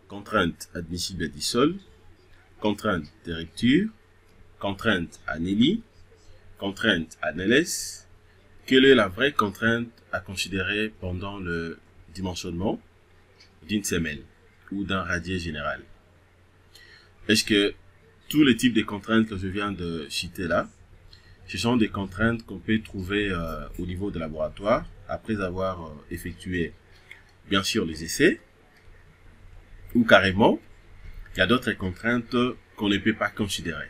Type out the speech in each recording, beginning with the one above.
contrainte admissible d'Issol, contrainte de rupture, contrainte à Nelly, contrainte à NLS. Quelle est la vraie contrainte à considérer pendant le dimensionnement d'une semelle ou d'un radier général? Est-ce que tous les types de contraintes que je viens de citer là, ce sont des contraintes qu'on peut trouver au niveau de laboratoire après avoir effectué bien sûr les essais, ou carrément il y a d'autres contraintes qu'on ne peut pas considérer?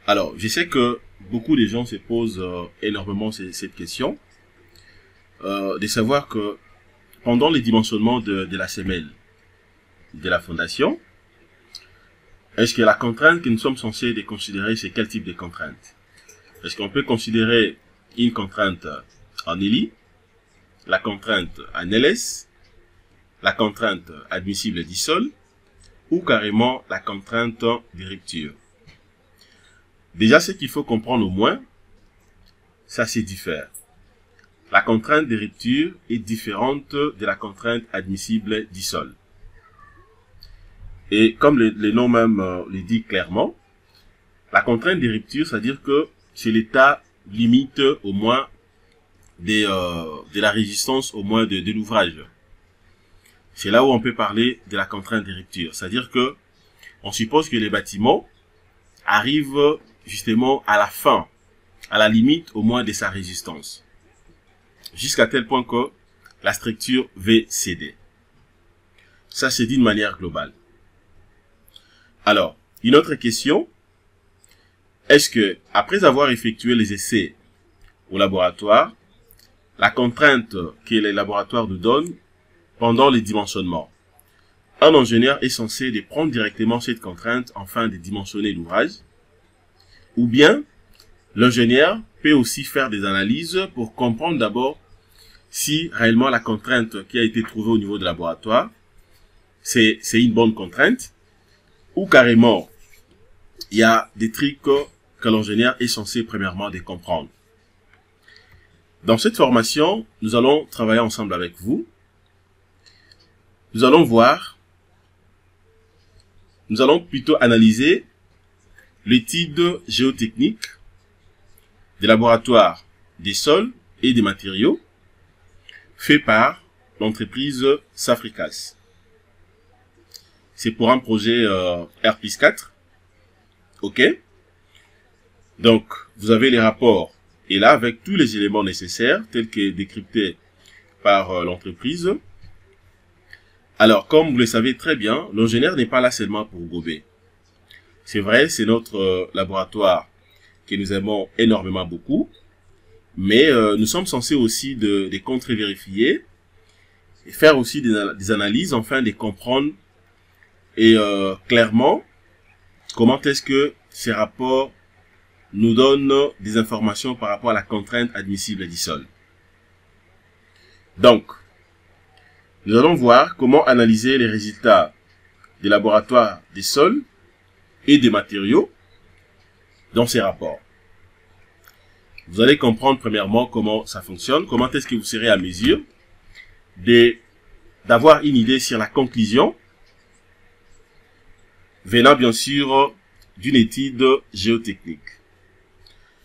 Alors, je sais que beaucoup de gens se posent énormément cette question, de savoir que pendant le dimensionnement de la semelle de la fondation, est-ce que la contrainte que nous sommes censés considérer, c'est quel type de contrainte? Est-ce qu'on peut considérer une contrainte en Nelly, la contrainte en LS, la contrainte admissible d'Issol, ou carrément la contrainte de rupture? Déjà, ce qu'il faut comprendre au moins, ça se diffère. La contrainte de rupture est différente de la contrainte admissible d'Issol. Et comme le nom même le dit clairement, la contrainte de rupture, c'est-à-dire que c'est l'état limite au moins de la résistance au moins de l'ouvrage. C'est là où on peut parler de la contrainte de rupture. C'est-à-dire que on suppose que les bâtiments arrivent justement à la fin, à la limite au moins de sa résistance, jusqu'à tel point que la structure va céder. Ça, c'est d'une manière globale. Alors, une autre question, est-ce que, après avoir effectué les essais au laboratoire, la contrainte que les laboratoires nous donnent pendant les dimensionnements, un ingénieur est censé de prendre directement cette contrainte afin de dimensionner l'ouvrage, ou bien l'ingénieur peut aussi faire des analyses pour comprendre d'abord si réellement la contrainte qui a été trouvée au niveau du laboratoire, c'est une bonne contrainte, ou carrément, il y a des trucs que l'ingénieur est censé premièrement de comprendre. Dans cette formation, nous allons travailler ensemble avec vous. Nous allons plutôt analyser l'étude géotechnique des laboratoires des sols et des matériaux fait par l'entreprise Safricas. C'est pour un projet R+4. OK? Donc, vous avez les rapports et là, avec tous les éléments nécessaires, tels que décryptés par l'entreprise. Alors, comme vous le savez très bien, l'ingénieur n'est pas là seulement pour gober. C'est vrai, c'est notre laboratoire que nous aimons énormément beaucoup, mais nous sommes censés aussi de contre-vérifier et faire aussi des analyses afin de comprendre et clairement comment est-ce que ces rapports nous donnent des informations par rapport à la contrainte admissible d'Issol. Donc, nous allons voir comment analyser les résultats des laboratoires des sols et des matériaux dans ces rapports. Vous allez comprendre premièrement comment ça fonctionne, comment est-ce que vous serez à mesure d'avoir une idée sur la conclusion venant bien sûr d'une étude géotechnique.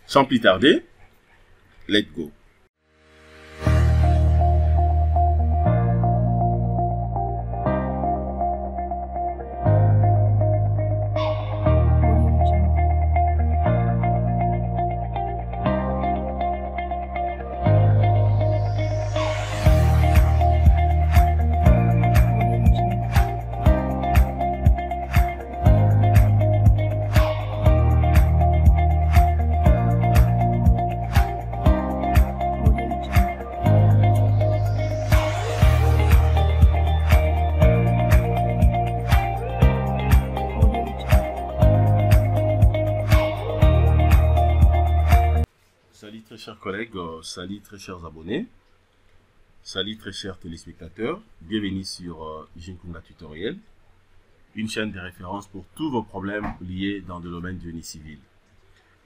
Sans plus tarder, let's go. Salut très chers collègues, salut très chers abonnés, salut très chers téléspectateurs, bienvenue sur Jinkunga Tutoriel, une chaîne de référence pour tous vos problèmes liés dans le domaine du génie civil.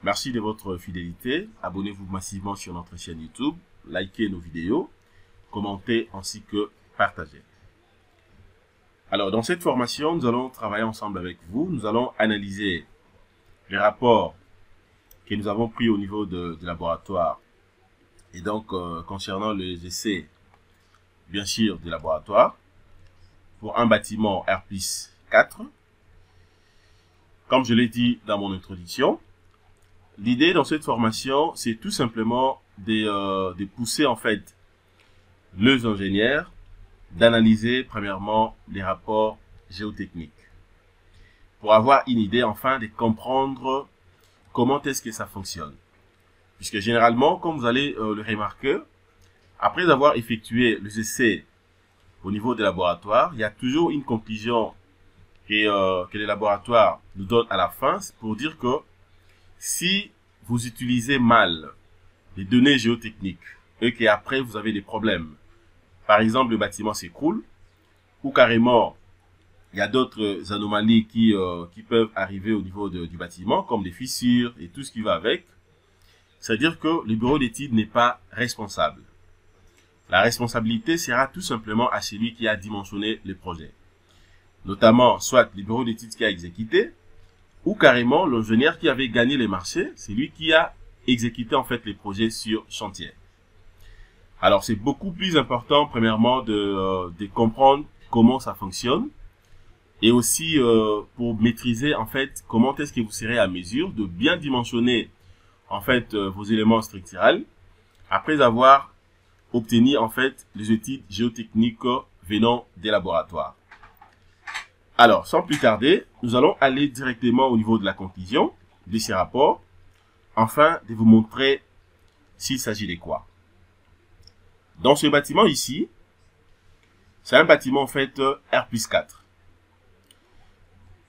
Merci de votre fidélité, abonnez-vous massivement sur notre chaîne YouTube, likez nos vidéos, commentez ainsi que partagez. Alors, dans cette formation, nous allons travailler ensemble avec vous. Nous allons analyser les rapports que nous avons pris au niveau du laboratoire. Et donc, concernant les essais, bien sûr, du laboratoire, pour un bâtiment R+4. Comme je l'ai dit dans mon introduction, l'idée dans cette formation, c'est tout simplement de pousser en fait les ingénieurs d'analyser premièrement les rapports géotechniques pour avoir une idée enfin de comprendre comment est-ce que ça fonctionne. Puisque généralement, comme vous allez le remarquer, après avoir effectué les essais au niveau des laboratoires, il y a toujours une conclusion que les laboratoires nous donnent à la fin pour dire que si vous utilisez mal les données géotechniques et qu'après vous avez des problèmes, par exemple le bâtiment s'écroule ou carrément il y a d'autres anomalies qui peuvent arriver au niveau du bâtiment comme des fissures et tout ce qui va avec, c'est-à-dire que le bureau d'études n'est pas responsable. La responsabilité sera tout simplement à celui qui a dimensionné le projet. Notamment, soit le bureau d'études qui a exécuté, ou carrément l'ingénieur qui avait gagné les marchés, c'est lui qui a exécuté en fait les projets sur chantier. Alors, c'est beaucoup plus important, premièrement, de comprendre comment ça fonctionne, et aussi pour maîtriser en fait comment est-ce que vous serez à mesure de bien dimensionner en fait vos éléments structurels, après avoir obtenir en fait les études géotechniques venant des laboratoires. Alors, sans plus tarder, nous allons aller directement au niveau de la conclusion de ces rapports, afin de vous montrer s'il s'agit de quoi. Dans ce bâtiment ici, c'est un bâtiment en fait R+4.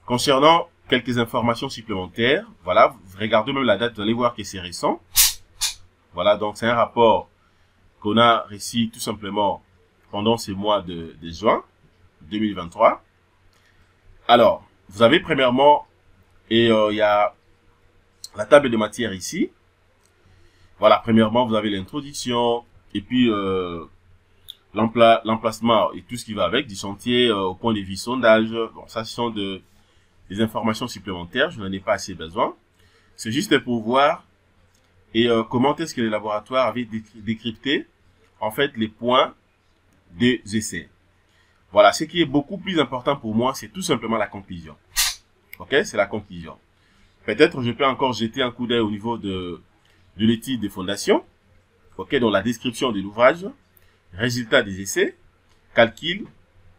Concernant quelques informations supplémentaires, voilà, vous regardez même la date, vous allez voir que c'est récent. Voilà, donc c'est un rapport qu'on a reçu tout simplement pendant ce mois de juin 2023. Alors, vous avez premièrement, et il y a la table de matière ici. Voilà, premièrement, vous avez l'introduction, et puis l'emplacement et tout ce qui va avec, du chantier au point de vue sondage. Bon, ça, ce sont des informations supplémentaires, je n'en ai pas assez besoin. C'est juste pour voir et comment est-ce que les laboratoires avaient décrypté en fait les points des essais. Voilà, ce qui est beaucoup plus important pour moi, c'est tout simplement la conclusion. Ok, c'est la conclusion. Peut-être je peux encore jeter un coup d'œil au niveau de l'étude des fondations. Ok, dans la description de l'ouvrage, résultat des essais, calcul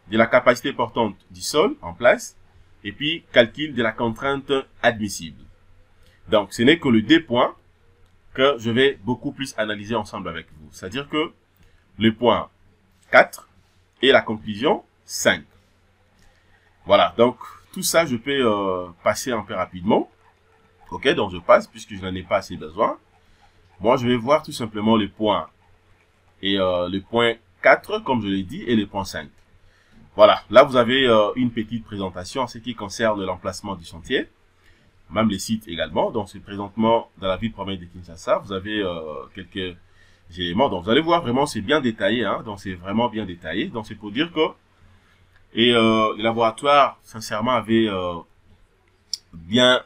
de la capacité portante du sol en place, et puis calcul de la contrainte admissible. Donc, ce n'est que le 2 points que je vais beaucoup plus analyser ensemble avec vous. C'est-à-dire que le point 4 et la conclusion 5. Voilà, donc tout ça, je peux passer un peu rapidement. Ok, donc je passe puisque je n'en ai pas assez besoin. Moi, je vais voir tout simplement le point et le point 4, comme je l'ai dit, et le point 5. Voilà, là vous avez une petite présentation en ce qui concerne l'emplacement du chantier, même les sites également. Donc c'est présentement dans la ville province de Kinshasa. Vous avez quelques éléments. Donc vous allez voir vraiment c'est bien détaillé, hein. Donc c'est vraiment bien détaillé. Donc c'est pour dire que le laboratoire sincèrement avait bien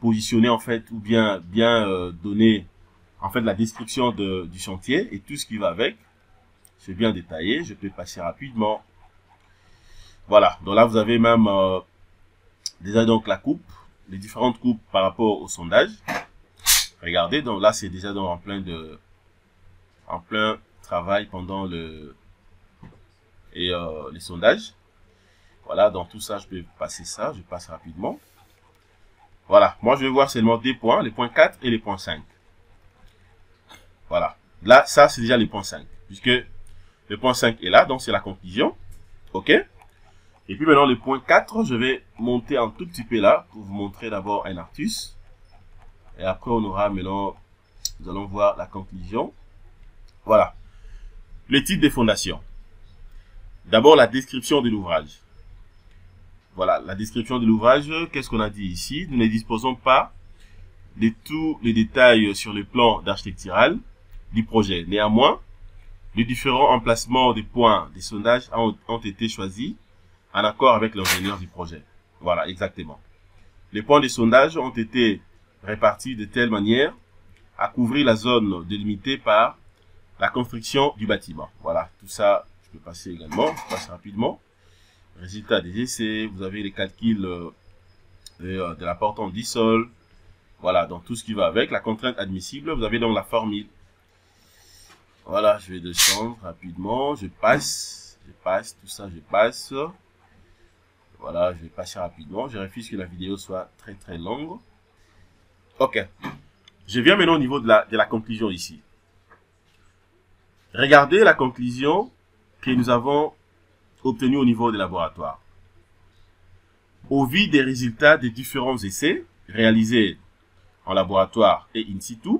positionné en fait ou bien donné en fait la description du chantier et tout ce qui va avec. C'est bien détaillé, je peux passer rapidement. Voilà, donc là vous avez même déjà donc la coupe, les différentes coupes par rapport au sondage. Regardez, donc là c'est déjà donc en plein travail pendant les sondages. Voilà, dans tout ça je peux passer ça, je passe rapidement. Voilà, moi je vais voir seulement des points, les points 4 et les points 5. Voilà, là ça c'est déjà les points 5, puisque le point 5 est là, donc c'est la conclusion. Ok. Et puis maintenant, le point 4, je vais monter un tout petit peu là pour vous montrer d'abord un artus. Et après, on aura maintenant, nous allons voir la conclusion. Voilà. Le titre des fondations. D'abord, la description de l'ouvrage. Voilà, la description de l'ouvrage. Qu'est-ce qu'on a dit ici? Nous ne disposons pas de tous les détails sur le plan architectural du projet. Néanmoins, les différents emplacements des points des sondages ont été choisis en accord avec l'ingénieur du projet. Voilà, exactement. Les points de sondage ont été répartis de telle manière à couvrir la zone délimitée par la construction du bâtiment. Voilà, tout ça, je peux passer également, je passe rapidement. Résultat des essais, vous avez les calculs de l'apportant du sol. Voilà, donc tout ce qui va avec. La contrainte admissible, vous avez donc la formule. Voilà, je vais descendre rapidement, je passe, tout ça, je passe. Voilà, je vais passer rapidement. Je refuse que la vidéo soit très longue. Ok. Je viens maintenant au niveau de la conclusion ici. Regardez la conclusion que nous avons obtenue au niveau des laboratoires. Au vu des résultats des différents essais réalisés en laboratoire et in situ,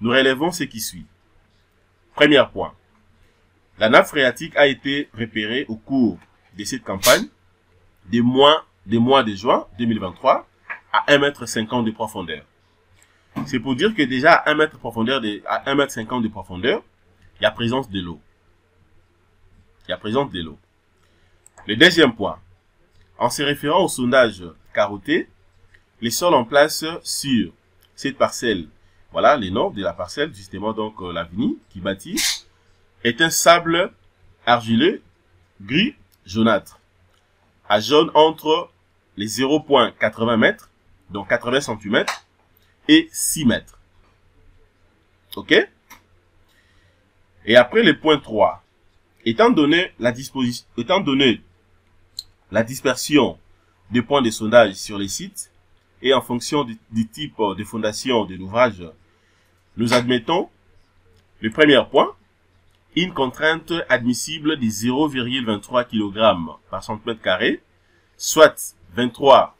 nous relevons ce qui suit. Premier point. La nappe phréatique a été repérée au cours de cette campagne des mois de juin 2023 à 1,50 m de profondeur. C'est pour dire que déjà à 1,50 m de profondeur, il y a présence de l'eau. Le deuxième point. En se référant au sondage carotté, les sols en place sur cette parcelle, voilà les noms de la parcelle, justement donc l'avenue qui bâtit, est un sable argileux gris jaunâtre, à jaune entre les 0,80 m, donc 80 cm, et 6 mètres. Ok? Et après le point 3, étant donné la dispersion des points de sondage sur les sites et en fonction du type de fondation de l'ouvrage, nous admettons le premier point, une contrainte admissible de 0,23 kg par cm², soit 23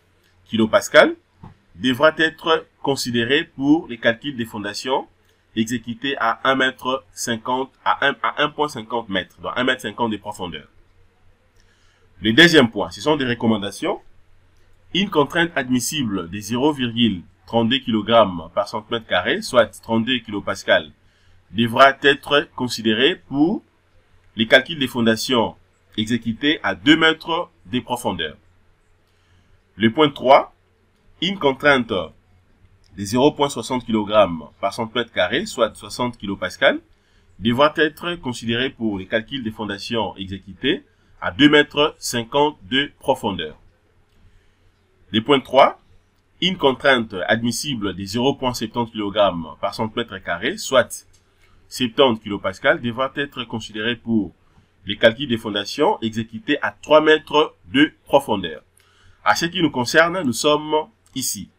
kPa, devra être considérée pour les calculs des fondations exécutés à 1,50 m, à 1,50 m, donc 1,50 m de profondeur. Le deuxième point, ce sont des recommandations. Une contrainte admissible de 0,32 kg par cm², soit 32 kPa, devra être considérée pour les calculs des fondations exécutés à 2 mètres de profondeur. Le point 3, une contrainte de 0,60 kg par cm², soit 60 kPa, devra être considérée pour les calculs des fondations exécutés à 2,50 m de profondeur. Le point 3, une contrainte admissible de 0,70 kg par cm², soit 70 kPa, devra être considérée pour les calculs des fondations exécutés à 3 mètres de profondeur. À ce qui nous concerne, nous sommes ici,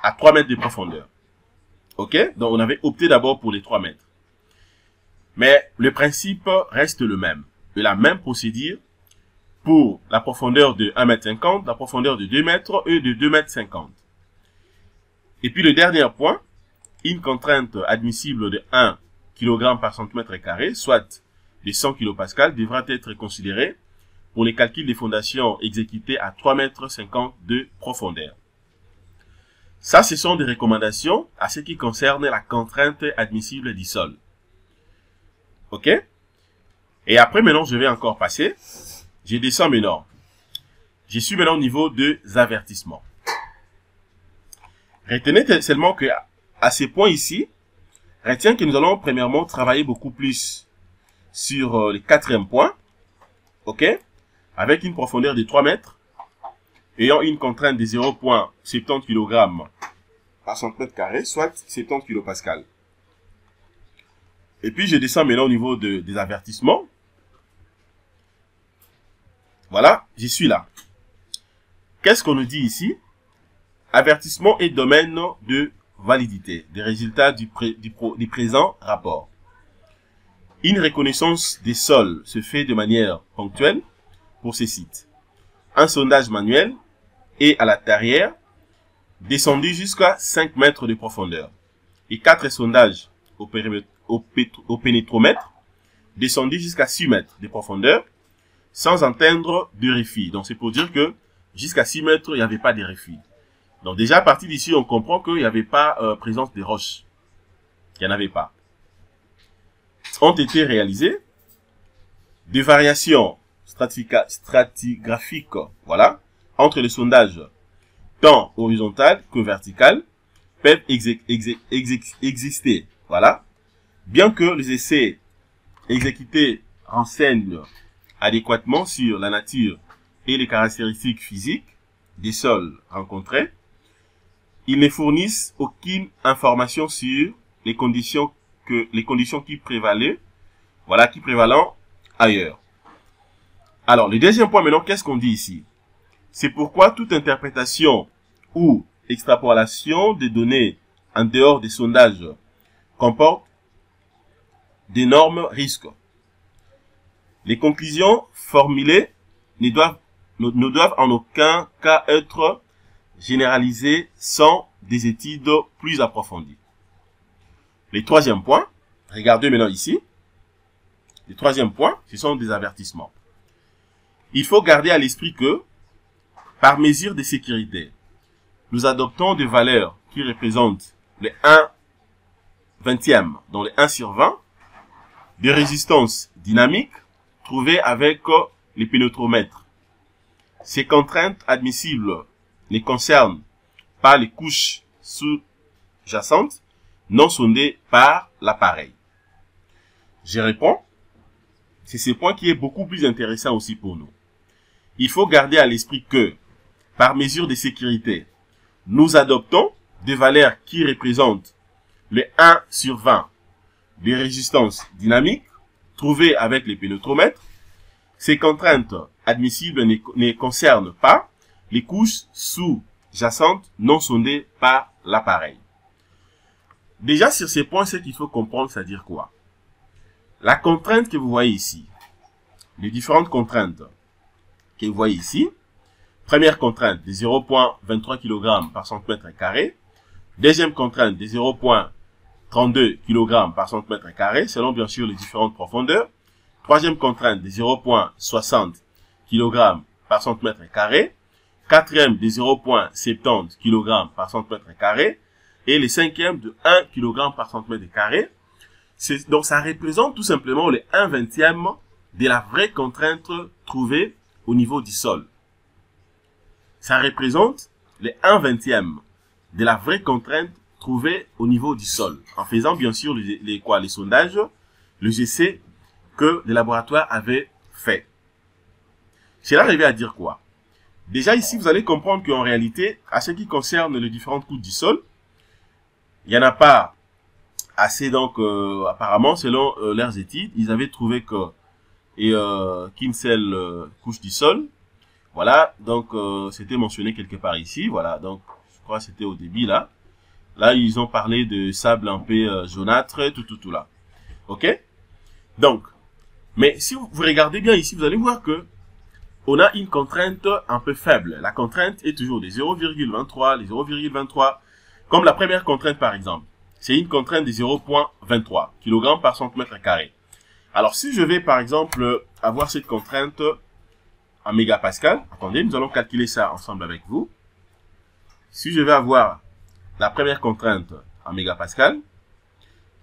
à 3 mètres de profondeur. Ok? Donc, on avait opté d'abord pour les 3 mètres. Mais le principe reste le même. De la même procédure pour la profondeur de 1,50 m, la profondeur de 2 mètres et de 2,50 m. Et puis le dernier point, une contrainte admissible de 1 kg par cm², soit de 100 kPa, devra être considérée pour les calculs des fondations exécutés à 3,50 m de profondeur. Ça, ce sont des recommandations à ce qui concerne la contrainte admissible du sol. Ok? Et après, maintenant, je vais encore passer. Je descends maintenant. Je suis maintenant au niveau des avertissements. Retenez seulement que à ces points ici, retiens que nous allons premièrement travailler beaucoup plus sur le quatrième point. Ok? Avec une profondeur de 3 mètres, ayant une contrainte de 0,70 kg par cm², soit 70 kPa. Et puis je descends maintenant au niveau des avertissements. Voilà, j'y suis là. Qu'est-ce qu'on nous dit ici? Avertissement et domaine de validité des résultats du présent rapport. Une reconnaissance des sols se fait de manière ponctuelle pour ces sites. Un sondage manuel est à la terrière descendu jusqu'à 5 mètres de profondeur et 4 sondages au pénétromètre descendu jusqu'à 6 mètres de profondeur sans atteindre de refit. Donc c'est pour dire que jusqu'à 6 mètres, il n'y avait pas de refit. Donc déjà à partir d'ici, on comprend qu'il n'y avait pas présence des roches. Il n'y en avait pas. ont été réalisées, des variations stratigraphiques, voilà, entre les sondages tant horizontal que vertical peuvent exister, voilà, bien que les essais exécutés renseignent adéquatement sur la nature et les caractéristiques physiques des sols rencontrés, ils ne fournissent aucune information sur les conditions qui prévalent, voilà, qui prévalent ailleurs. Alors, le deuxième point maintenant, qu'est-ce qu'on dit ici? C'est pourquoi toute interprétation ou extrapolation des données en dehors des sondages comporte d'énormes risques. Les conclusions formulées ne doivent en aucun cas être généralisées sans des études plus approfondies. Le troisième point, regardez maintenant ici. Le troisième point, ce sont des avertissements. Il faut garder à l'esprit que, par mesure de sécurité, nous adoptons des valeurs qui représentent les 1/20, dans les 1 sur 20, de résistance dynamique trouvées avec les pénétromètres. Ces contraintes admissibles ne concernent pas les couches sous-jacentes non sondées par l'appareil. Je réponds, c'est ce point qui est beaucoup plus intéressant aussi pour nous. Il faut garder à l'esprit que, par mesure de sécurité, nous adoptons des valeurs qui représentent le 1 sur 20 des résistances dynamiques trouvées avec les pénétromètres. Ces contraintes admissibles ne concernent pas les couches sous-jacentes non sondées par l'appareil. Déjà, sur ces points, ce qu'il faut comprendre, c'est-à-dire quoi? La contrainte que vous voyez ici, les différentes contraintes que vous voyez ici, première contrainte de 0,23 kg par cm², deuxième contrainte de 0,32 kg par cm², selon bien sûr les différentes profondeurs, troisième contrainte de 0,60 kg par cm², quatrième de 0,70 kg par cm², et le cinquième de 1 kg par cm². Donc ça représente tout simplement le 1/20 de la vraie contrainte trouvée au niveau du sol. Ça représente le 1/20 de la vraie contrainte trouvée au niveau du sol, en faisant bien sûr les sondages, les essais que les laboratoires avaient fait. Cela revient à dire quoi? Déjà ici, vous allez comprendre qu'en réalité, à ce qui concerne les différentes couches du sol, il n'y en a pas assez, donc apparemment, selon leurs études, ils avaient trouvé que qu'une seule couche du sol. Voilà, donc c'était mentionné quelque part ici. Voilà, donc je crois que c'était au début là. Là, ils ont parlé de sable un peu jaunâtre, tout là. Ok? Donc, mais si vous regardez bien ici, vous allez voir que on a une contrainte un peu faible. La contrainte est toujours de 0,23, les 0,23. Comme la première contrainte par exemple. C'est une contrainte de 0,23 kg par cm². Alors, si je vais, par exemple, avoir cette contrainte en mégapascal, attendez, nous allons calculer ça ensemble avec vous. Si je vais avoir la première contrainte en mégapascal,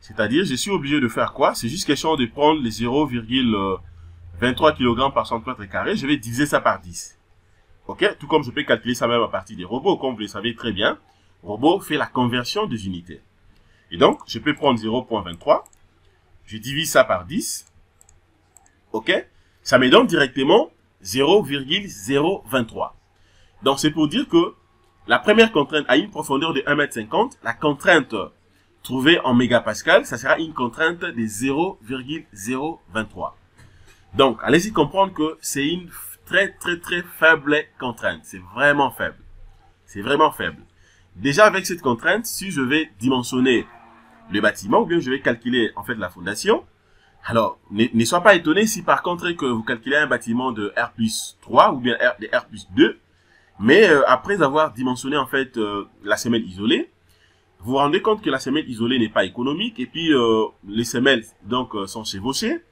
c'est-à-dire, je suis obligé de faire quoi? C'est juste question de prendre les 0,23 kg par cm², je vais diviser ça par 10. Ok? Tout comme je peux calculer ça même à partir des robots, comme vous le savez très bien. Robot fait la conversion des unités. Et donc, je peux prendre 0,23, je divise ça par 10, ok? Ça me donne directement 0,023. Donc, c'est pour dire que la première contrainte a une profondeur de 1,50 m. La contrainte trouvée en mégapascal, ça sera une contrainte de 0,023. Donc, allez-y comprendre que c'est une très faible contrainte. C'est vraiment faible. C'est vraiment faible. Déjà, avec cette contrainte, si je vais dimensionner le bâtiment, ou bien je vais calculer en fait la fondation, alors ne sois pas étonné si par contre que vous calculez un bâtiment de R+3 ou bien de R+2, mais après avoir dimensionné en fait la semelle isolée, vous vous rendez compte que la semelle isolée n'est pas économique, et puis les semelles donc sont chevauchées,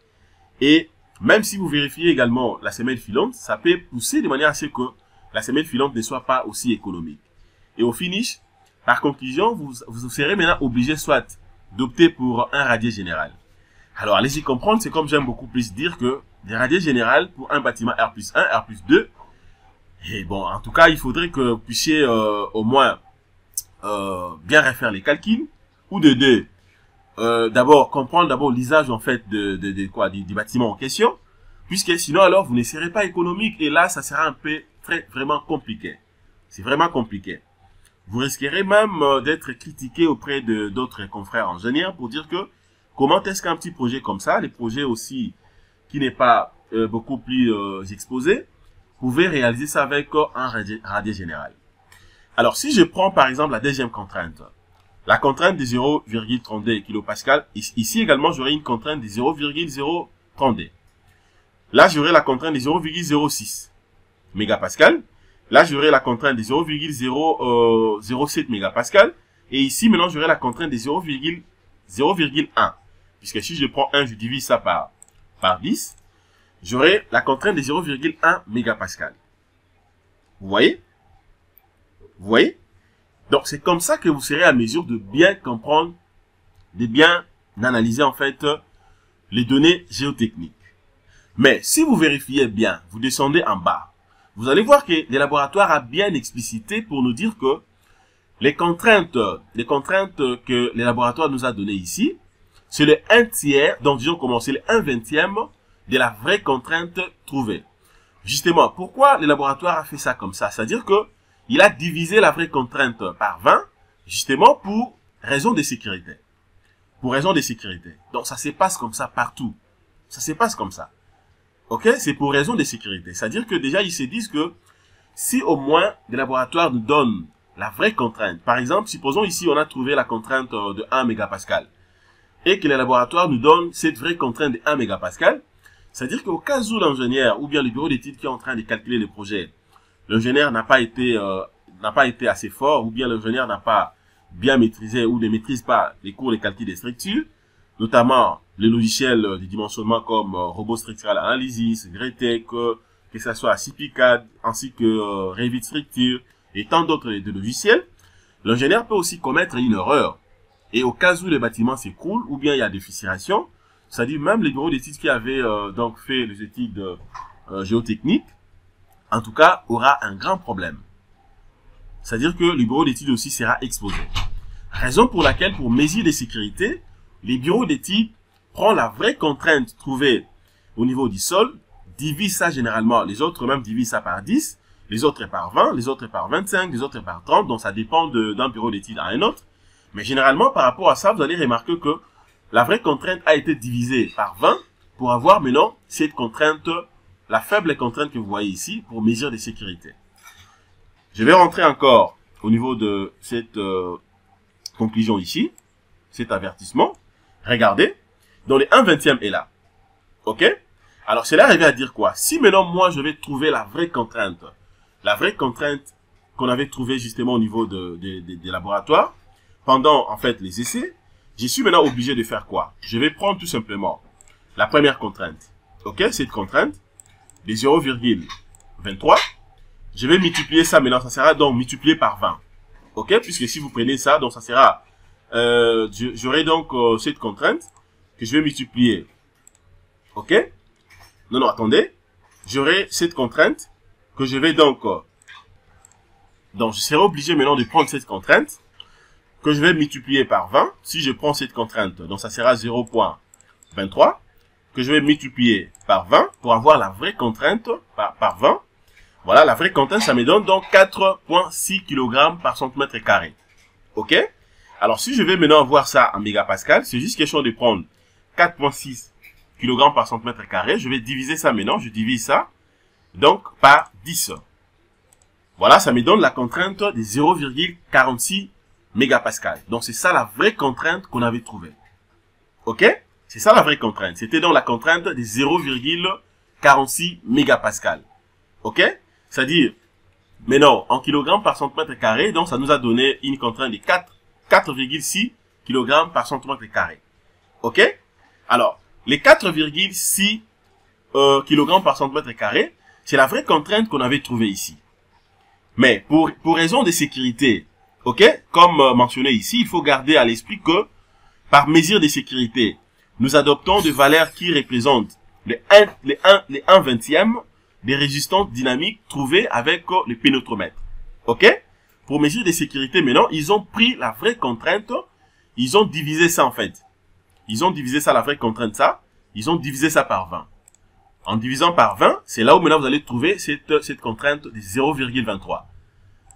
et même si vous vérifiez également la semelle filante, ça peut pousser de manière à ce que la semelle filante ne soit pas aussi économique. Et au finish, par conclusion, vous serez maintenant obligé soit d'opter pour un radier général. Alors, allez-y comprendre, c'est comme j'aime beaucoup plus dire que des radiers générales pour un bâtiment R+1, R+2. Et bon, en tout cas, il faudrait que vous puissiez au moins bien refaire les calculs. Ou de deux, d'abord comprendre d'abord l'usage en fait du bâtiment en question. Puisque sinon, alors, vous ne serez pas économique. Et là, ça sera un peu vraiment compliqué. C'est vraiment compliqué. Vous risquerez même d'être critiqué auprès de d'autres confrères ingénieurs pour dire que comment est-ce qu'un petit projet comme ça, les projets aussi qui n'est pas beaucoup plus exposé, pouvez réaliser ça avec un radier général. Alors, si je prends par exemple la deuxième contrainte, la contrainte de 0,32 kPa, ici également j'aurai une contrainte de 0,032. Là, j'aurai la contrainte de 0,06 MPa. Là, j'aurai la contrainte de 0,007 MPa. Et ici, maintenant, j'aurai la contrainte de 0,1. Puisque si je prends 1, je divise ça par 10. J'aurai la contrainte de 0,1 MPa. Vous voyez? Vous voyez? Donc, c'est comme ça que vous serez à mesure de bien comprendre, de bien analyser, en fait, les données géotechniques. Mais, si vous vérifiez bien, vous descendez en bas, vous allez voir que le laboratoire a bien explicité pour nous dire que les contraintes que le laboratoire nous a données ici, c'est le 1/3, donc disons comment c'est le 1/20 de la vraie contrainte trouvée. Justement, pourquoi le laboratoire a fait ça comme ça? C'est-à-dire que il a divisé la vraie contrainte par 20, justement pour raison de sécurité. Pour raison de sécurité. Donc ça se passe comme ça partout. Ça se passe comme ça. Ok, c'est pour raison de sécurité. C'est-à-dire que déjà, ils se disent que si au moins le laboratoire nous donne la vraie contrainte, par exemple, supposons ici on a trouvé la contrainte de 1 mégapascal et que le laboratoire nous donne cette vraie contrainte de 1 mégapascal, c'est-à-dire qu'au cas où l'ingénieur ou bien le bureau d'études qui est en train de calculer le projet, l'ingénieur n'a pas été assez fort ou bien l'ingénieur n'a pas bien maîtrisé ou ne maîtrise pas les cours de calcul des structures, notamment les logiciels de dimensionnement comme Robot Structural Analysis, Gretec, que ce soit CIPICAD, ainsi que Revit Structure et tant d'autres logiciels, l'ingénieur peut aussi commettre une erreur. Et au cas où le bâtiment s'écroule ou bien il y a des fissurations, c'est-à-dire même les bureaux d'études qui avaient donc fait les études géotechniques, en tout cas, aura un grand problème. C'est-à-dire que le bureau d'études aussi sera exposé. Raison pour laquelle, pour mesures de sécurité, les bureaux d'études prennent la vraie contrainte trouvée au niveau du sol, divisent ça généralement, les autres même divisent ça par 10, les autres par 20, les autres par 25, les autres par 30, donc ça dépend d'un bureau d'études à un autre. Mais généralement, par rapport à ça, vous allez remarquer que la vraie contrainte a été divisée par 20 pour avoir maintenant cette contrainte, la faible contrainte que vous voyez ici pour mesures de sécurité. Je vais rentrer encore au niveau de cette conclusion ici, cet avertissement. Regardez, donc le 1/20 est là. Ok? Alors cela arrive à dire quoi? Si maintenant moi je vais trouver la vraie contrainte qu'on avait trouvée justement au niveau des laboratoires, pendant en fait les essais, je suis maintenant obligé de faire quoi? Je vais prendre tout simplement la première contrainte. Ok? Cette contrainte de 0,23. Je vais multiplier ça maintenant, ça sera donc multiplié par 20. Ok? Puisque si vous prenez ça, donc ça sera, j'aurai donc cette contrainte que je vais multiplier. Ok? Non, attendez. J'aurai cette contrainte que je vais donc je serai obligé maintenant de prendre cette contrainte que je vais multiplier par 20. Si je prends cette contrainte, donc ça sera 0,23 que je vais multiplier par 20 pour avoir la vraie contrainte par 20. Voilà, la vraie contrainte, ça me donne donc 4,6 kg par centimètre carré. Ok? Alors, si je vais maintenant voir ça en mégapascal, c'est juste question de prendre 4,6 kg par centimètre carré. Je vais diviser ça maintenant. Je divise ça, donc, par 10. Voilà, ça me donne la contrainte de 0,46 mégapascal. Donc, c'est ça la vraie contrainte qu'on avait trouvée. Ok? C'est ça la vraie contrainte. C'était donc la contrainte de 0,46 mégapascal. Ok? C'est-à-dire, maintenant, en kilogrammes par centimètre carré, donc ça nous a donné une contrainte de 4,6 kg par centimètre carré. Ok? Alors, les 4,6 kg par centimètre carré, c'est la vraie contrainte qu'on avait trouvée ici. Mais, pour raison de sécurité, ok? Comme mentionné ici, il faut garder à l'esprit que, par mesure de sécurité, nous adoptons des valeurs qui représentent les 1 vingtième des résistances dynamiques trouvées avec le pénétromètre. Ok? Pour mesure de sécurité, maintenant, ils ont pris la vraie contrainte, ils ont divisé ça en fait. Ils ont divisé ça, la vraie contrainte, ça. Ils ont divisé ça par 20. En divisant par 20, c'est là où maintenant vous allez trouver cette contrainte de 0,23.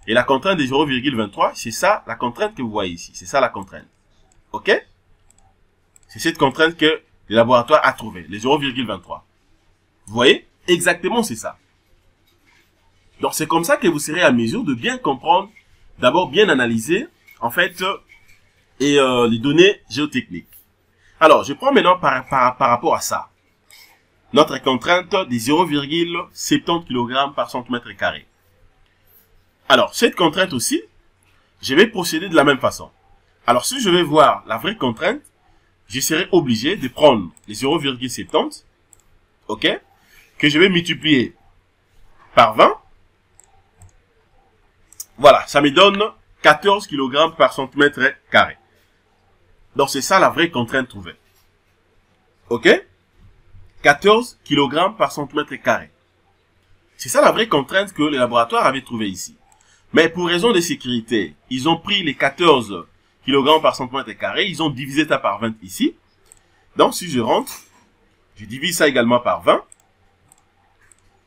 Et la contrainte de 0,23, c'est ça, la contrainte que vous voyez ici. C'est ça la contrainte. Ok? C'est cette contrainte que le laboratoire a trouvée, les 0,23. Vous voyez? Exactement, c'est ça. Donc, c'est comme ça que vous serez à mesure de bien comprendre, d'abord bien analyser, en fait, les données géotechniques. Alors, je prends maintenant par rapport à ça, notre contrainte de 0,70 kg par centimètre carré. Alors, cette contrainte aussi, je vais procéder de la même façon. Alors, si je vais voir la vraie contrainte, je serai obligé de prendre les 0,70, ok, que je vais multiplier par 20. Voilà, ça me donne 14 kg par centimètre carré. Donc, c'est ça la vraie contrainte trouvée. Ok? 14 kg par centimètre carré. C'est ça la vraie contrainte que le laboratoire avait trouvée ici. Mais pour raison de sécurité, ils ont pris les 14 kg par centimètre carré, ils ont divisé ça par 20 ici. Donc, si je rentre, je divise ça également par 20.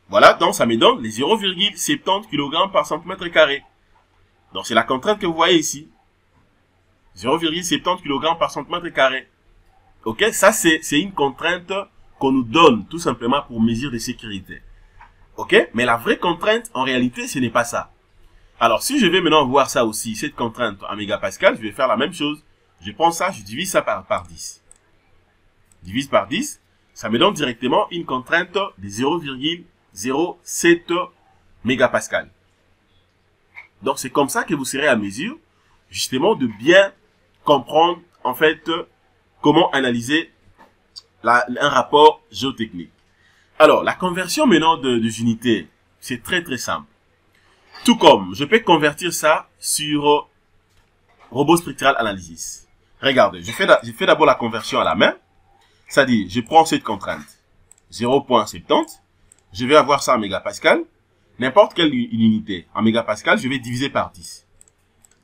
Voilà, donc ça me donne les 0,70 kg par centimètre carré. Donc, c'est la contrainte que vous voyez ici. 0,70 kg par centimètre carré. Ok, ça c'est une contrainte qu'on nous donne tout simplement pour mesure de sécurité. Ok, mais la vraie contrainte, en réalité, ce n'est pas ça. Alors, si je vais maintenant voir ça aussi, cette contrainte en mégapascal, je vais faire la même chose. Je prends ça, je divise ça par 10. Divise par 10, ça me donne directement une contrainte de 0,07 mégapascal. Donc, c'est comme ça que vous serez à mesure, justement, de bien comprendre, en fait, comment analyser un rapport géotechnique. Alors, la conversion maintenant de unités, c'est très très simple. Tout comme, je peux convertir ça sur robot spectral analysis. Regardez, je fais d'abord la conversion à la main. C'est-à-dire, je prends cette contrainte, 0,70. Je vais avoir ça en mégapascal. N'importe quelle unité en mégapascal, je vais diviser par 10.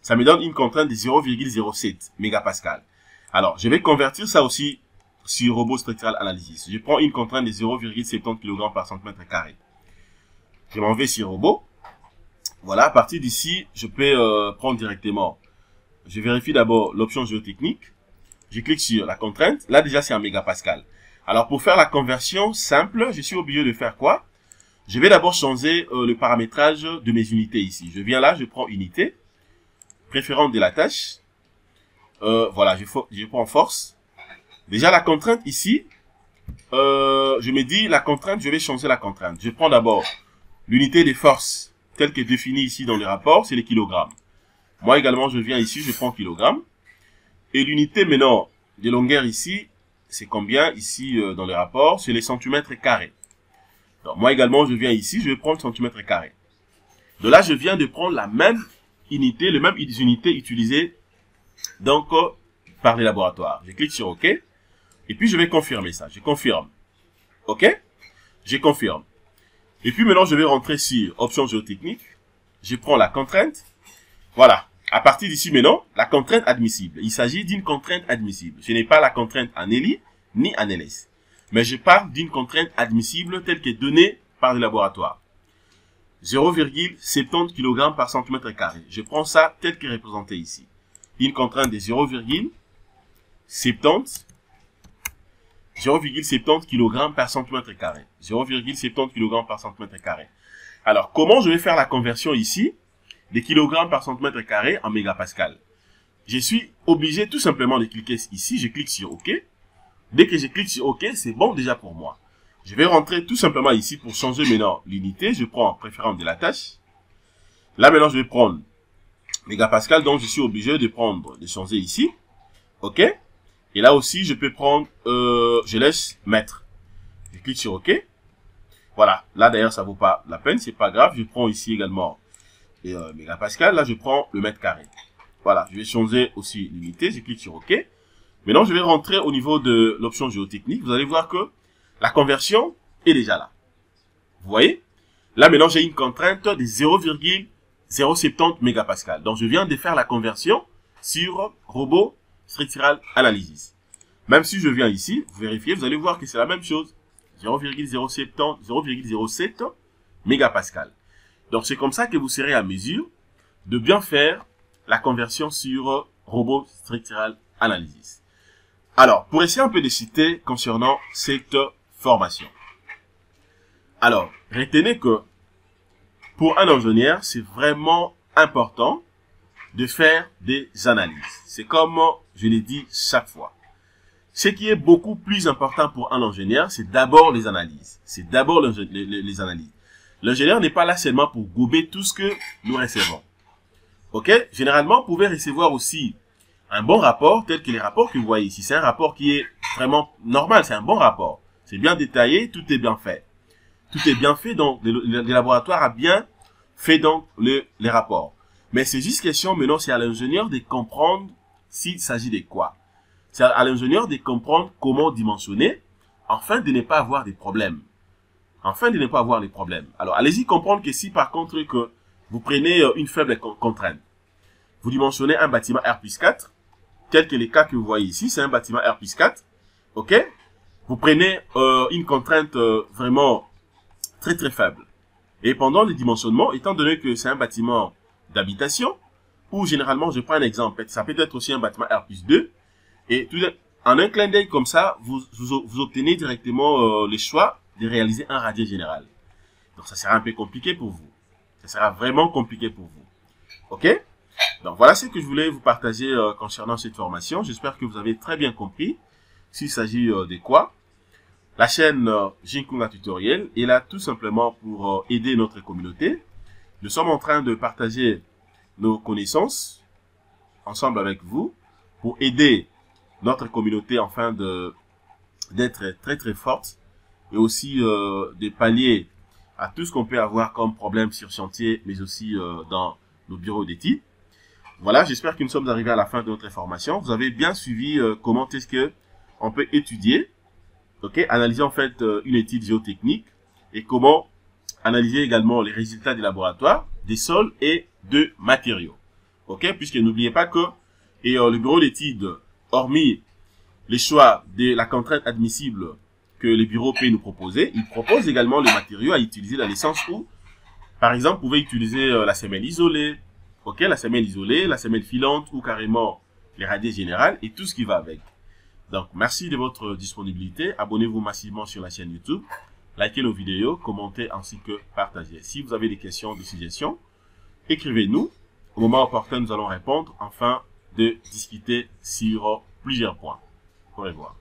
Ça me donne une contrainte de 0,07 mégapascal. Alors, je vais convertir ça aussi sur robot spectral analysis. Je prends une contrainte de 0,70 kg par centimètre carré. Je m'en vais sur robot. Voilà, à partir d'ici, je peux prendre directement. Je vérifie d'abord l'option géotechnique. Je clique sur la contrainte. Là, déjà, c'est en mégapascal. Alors, pour faire la conversion simple, je suis obligé de faire quoi? Je vais d'abord changer le paramétrage de mes unités ici. Je viens là, je prends unité. Préférence de la tâche. Voilà, je prends force. Déjà, la contrainte ici, je me dis, la contrainte, je vais changer la contrainte. Je prends d'abord l'unité de force telle que définie ici dans le rapport, c'est les kilogrammes. Moi également, je viens ici, je prends kilogramme. Et l'unité maintenant de longueur ici, c'est combien ici dans le rapport? C'est les centimètres carrés. Donc moi également, je viens ici, je vais prendre centimètres carrés. De là, je viens de prendre la même unité, les mêmes unités utilisées donc par les laboratoires. Je clique sur OK. Et puis je vais confirmer ça. Je confirme. OK? Je confirme. Et puis maintenant, je vais rentrer sur option géotechnique. Je prends la contrainte. Voilà. À partir d'ici maintenant, la contrainte admissible. Il s'agit d'une contrainte admissible. Ce n'est pas la contrainte en ELI ni en LS. Mais je parle d'une contrainte admissible telle que donnée par le laboratoire. 0,70 kg par centimètre carré. Je prends ça tel que représenté ici. Une contrainte de 0,70 kg par centimètre carré. 0,70 kg par centimètre carré. Alors, comment je vais faire la conversion ici des kilogrammes par centimètre carré en mégapascal? Je suis obligé tout simplement de cliquer ici. Je clique sur OK. Dès que je clique sur OK, c'est bon déjà pour moi. Je vais rentrer tout simplement ici pour changer maintenant l'unité. Je prends préférence de la tâche. Là maintenant, je vais prendre mégapascal. Donc, je suis obligé de changer ici. OK. Et là aussi, je peux prendre, je laisse mètre. Je clique sur OK. Voilà. Là, d'ailleurs, ça vaut pas la peine. C'est pas grave. Je prends ici également mégapascal. Là, je prends le mètre carré. Voilà. Je vais changer aussi l'unité. Je clique sur OK. Maintenant, je vais rentrer au niveau de l'option géotechnique. Vous allez voir que la conversion est déjà là. Vous voyez? Là, maintenant, j'ai une contrainte de 0,070 mégapascal. Donc, je viens de faire la conversion sur Robot Structural Analysis. Même si je viens ici, vous vérifiez, vous allez voir que c'est la même chose. 0,07 mégapascal. Donc, c'est comme ça que vous serez à mesure de bien faire la conversion sur Robot Structural Analysis. Alors, pour essayer un peu de citer concernant cette formation. Alors, retenez que pour un ingénieur, c'est vraiment important de faire des analyses. C'est comme je l'ai dit chaque fois. Ce qui est beaucoup plus important pour un ingénieur, c'est d'abord les analyses. C'est d'abord les analyses. L'ingénieur n'est pas là seulement pour gober tout ce que nous recevons. Ok? Généralement, vous pouvez recevoir aussi un bon rapport, tel que les rapports que vous voyez ici. C'est un rapport qui est vraiment normal, c'est un bon rapport. C'est bien détaillé, tout est bien fait. Tout est bien fait, donc le laboratoire a bien fait donc les rapports. Mais c'est juste question maintenant, c'est à l'ingénieur de comprendre s'il s'agit de quoi. C'est à l'ingénieur de comprendre comment dimensionner, afin de ne pas avoir des problèmes. Afin de ne pas avoir des problèmes. Alors, allez-y comprendre que si par contre que vous prenez une faible contrainte, vous dimensionnez un bâtiment R+4, tel que les cas que vous voyez ici, c'est un bâtiment R+4, ok? Vous prenez une contrainte vraiment très très faible. Et pendant le dimensionnement, étant donné que c'est un bâtiment d'habitation, ou généralement, je prends un exemple, ça peut être aussi un bâtiment R+2, et en un clin d'œil comme ça, vous obtenez directement le choix de réaliser un radier général. Donc ça sera un peu compliqué pour vous. Ça sera vraiment compliqué pour vous. Ok? Donc voilà ce que je voulais vous partager concernant cette formation. J'espère que vous avez très bien compris s'il s'agit de quoi. La chaîne Jinkunga Tutoriel est là tout simplement pour aider notre communauté. Nous sommes en train de partager nos connaissances ensemble avec vous pour aider notre communauté afin d'être très très forte et aussi de pallier à tout ce qu'on peut avoir comme problème sur chantier, mais aussi dans nos bureaux d'études. Voilà, j'espère que nous sommes arrivés à la fin de notre formation. Vous avez bien suivi comment est-ce que on peut étudier, ok, analyser en fait une étude géotechnique et comment analyser également les résultats des laboratoires, des sols et de matériaux. Ok, puisque n'oubliez pas que le bureau d'études, hormis les choix de la contrainte admissible que le bureau peut nous proposer, il propose également les matériaux à utiliser dans les sens où, par exemple, vous pouvez utiliser la semelle isolée, ok, la semelle isolée, la semelle filante ou carrément les radiers générales et tout ce qui va avec. Donc, merci de votre disponibilité. Abonnez-vous massivement sur la chaîne YouTube. Likez nos vidéos, commentez ainsi que partagez. Si vous avez des questions, des suggestions, écrivez-nous. Au moment opportun, nous allons répondre afin de discuter sur plusieurs points. Au revoir.